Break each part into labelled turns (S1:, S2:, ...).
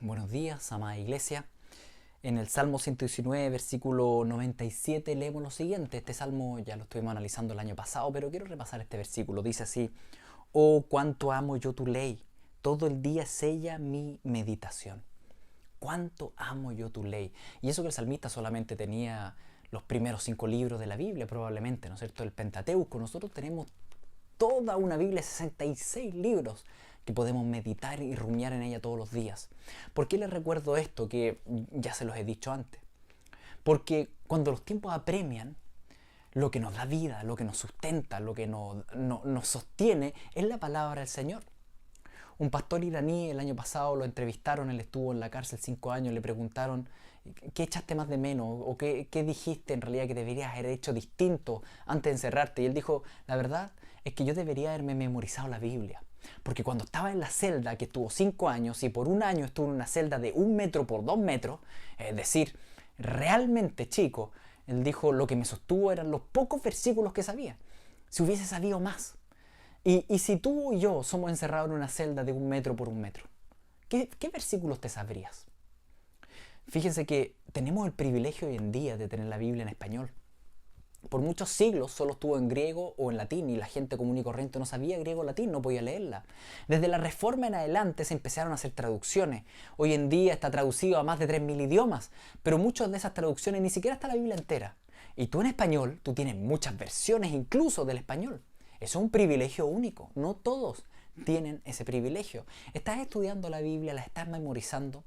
S1: Buenos días, amada iglesia. En el Salmo 119, versículo 97, leemos lo siguiente. Este salmo ya lo estuvimos analizando el año pasado, pero quiero repasar este versículo. Dice así: Oh, cuánto amo yo tu ley, todo el día es ella mi meditación. Cuánto amo yo tu ley. Y eso que el salmista solamente tenía los primeros 5 libros de la Biblia, probablemente, ¿no es cierto? El Pentateuco. Nosotros tenemos toda una Biblia, 66 libros que podemos meditar y rumiar en ella todos los días. ¿Por qué les recuerdo esto que ya se los he dicho antes? Porque cuando los tiempos apremian, lo que nos da vida, lo que nos sustenta, lo que nos sostiene es la palabra del Señor. Un pastor iraní el año pasado lo entrevistaron, él estuvo en la cárcel 5 años, le preguntaron ¿qué echaste más de menos? ¿O qué dijiste en realidad que deberías haber hecho distinto antes de encerrarte? Y él dijo, la verdad es que yo debería haberme memorizado la Biblia. Porque cuando estaba en la celda, que estuvo 5 años, y por un año estuvo en una celda de 1 metro por 2 metros, es decir, realmente chico, él dijo, lo que me sostuvo eran los pocos versículos que sabía. Si hubiese sabido más. Y si tú y yo somos encerrados en una celda de 1 metro por 1 metro, ¿qué versículos te sabrías? Fíjense que tenemos el privilegio hoy en día de tener la Biblia en español. Por muchos siglos solo estuvo en griego o en latín y la gente común y corriente no sabía griego o latín, no podía leerla. Desde la Reforma en adelante se empezaron a hacer traducciones. Hoy en día está traducido a más de 3.000 idiomas, pero muchas de esas traducciones ni siquiera está la Biblia entera. Y tú en español, tú tienes muchas versiones incluso del español. Eso es un privilegio único, no todos tienen ese privilegio. ¿Estás estudiando la Biblia? ¿La estás memorizando?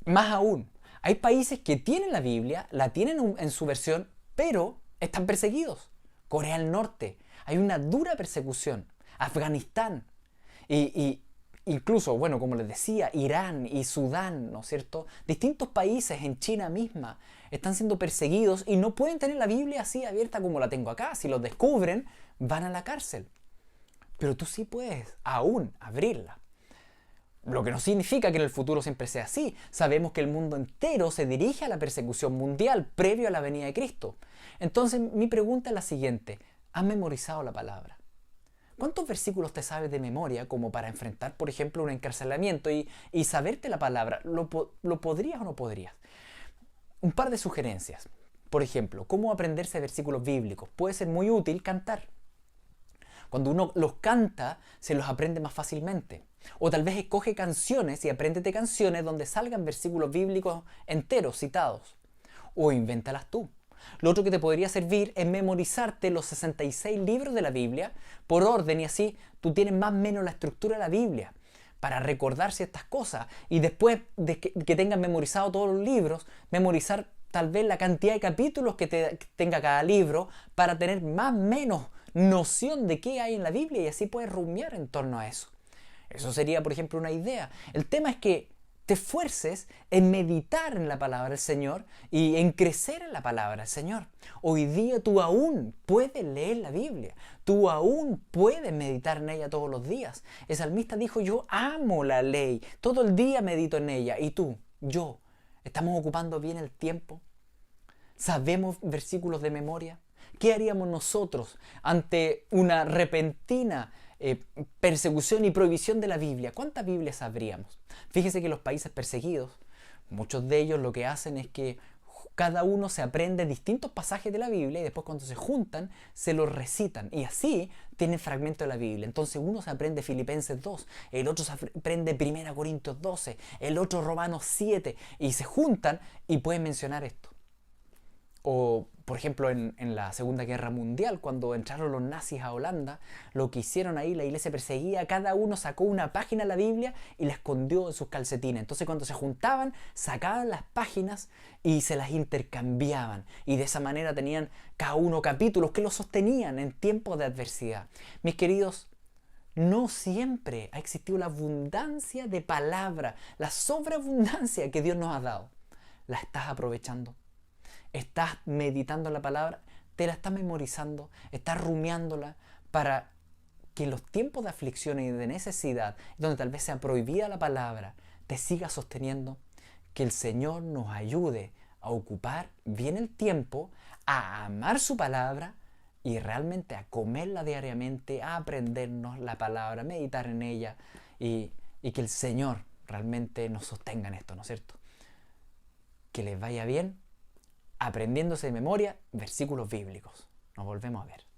S1: Más aún, hay países que tienen la Biblia, la tienen en su versión, pero están perseguidos. Corea del Norte, hay una dura persecución. Afganistán, y incluso, bueno, como les decía, Irán y Sudán, ¿no es cierto? Distintos países en China misma están siendo perseguidos y no pueden tener la Biblia así abierta como la tengo acá. Si los descubren, van a la cárcel. Pero tú sí puedes aún abrirla. Lo que no significa que en el futuro siempre sea así. Sabemos que el mundo entero se dirige a la persecución mundial previo a la venida de Cristo. Entonces mi pregunta es la siguiente. ¿Has memorizado la palabra? ¿Cuántos versículos te sabes de memoria como para enfrentar, por ejemplo, un encarcelamiento y saberte la palabra? ¿Lo podrías o no podrías? Un par de sugerencias. Por ejemplo, ¿cómo aprenderse versículos bíblicos? Puede ser muy útil cantar. Cuando uno los canta, se los aprende más fácilmente. O tal vez escoge canciones y apréndete canciones donde salgan versículos bíblicos enteros citados. O invéntalas tú. Lo otro que te podría servir es memorizarte los 66 libros de la Biblia por orden y así tú tienes más o menos la estructura de la Biblia para recordar ciertas cosas y después de que tengas memorizado todos los libros, memorizar tal vez la cantidad de capítulos que tenga cada libro para tener más o menos noción de qué hay en la Biblia y así puedes rumiar en torno a eso. Eso sería, por ejemplo, una idea. El tema es que te esfuerces en meditar en la palabra del Señor y en crecer en la palabra del Señor. Hoy día tú aún puedes leer la Biblia, tú aún puedes meditar en ella todos los días. El salmista dijo, yo amo la ley, todo el día medito en ella. Y tú, yo, ¿estamos ocupando bien el tiempo? ¿Sabemos versículos de memoria? ¿Qué haríamos nosotros ante una repentina persecución y prohibición de la Biblia? ¿Cuántas Biblias sabríamos? Fíjese que los países perseguidos, muchos de ellos lo que hacen es que cada uno se aprende distintos pasajes de la Biblia y después cuando se juntan se los recitan y así tienen fragmentos de la Biblia. Entonces uno se aprende Filipenses 2, el otro se aprende 1 Corintios 12, el otro Romanos 7 y se juntan y pueden mencionar esto. O, por ejemplo, en la Segunda Guerra Mundial, cuando entraron los nazis a Holanda, lo que hicieron ahí, la iglesia perseguía, cada uno sacó una página de la Biblia y la escondió en sus calcetines. Entonces, cuando se juntaban, sacaban las páginas y se las intercambiaban. Y de esa manera tenían cada uno capítulos que los sostenían en tiempos de adversidad. Mis queridos, no siempre ha existido la abundancia de palabra, la sobreabundancia que Dios nos ha dado. ¿La estás aprovechando? ¿Estás meditando la palabra? ¿Te la estás memorizando? ¿Estás rumiándola para que en los tiempos de aflicción y de necesidad, donde tal vez sea prohibida la palabra, te siga sosteniendo? Que el Señor nos ayude a ocupar bien el tiempo, a amar su palabra y realmente a comerla diariamente, a aprendernos la palabra, meditar en ella y que el Señor realmente nos sostengan esto, ¿no es cierto? Que les vaya bien aprendiéndose de memoria versículos bíblicos. Nos volvemos a ver.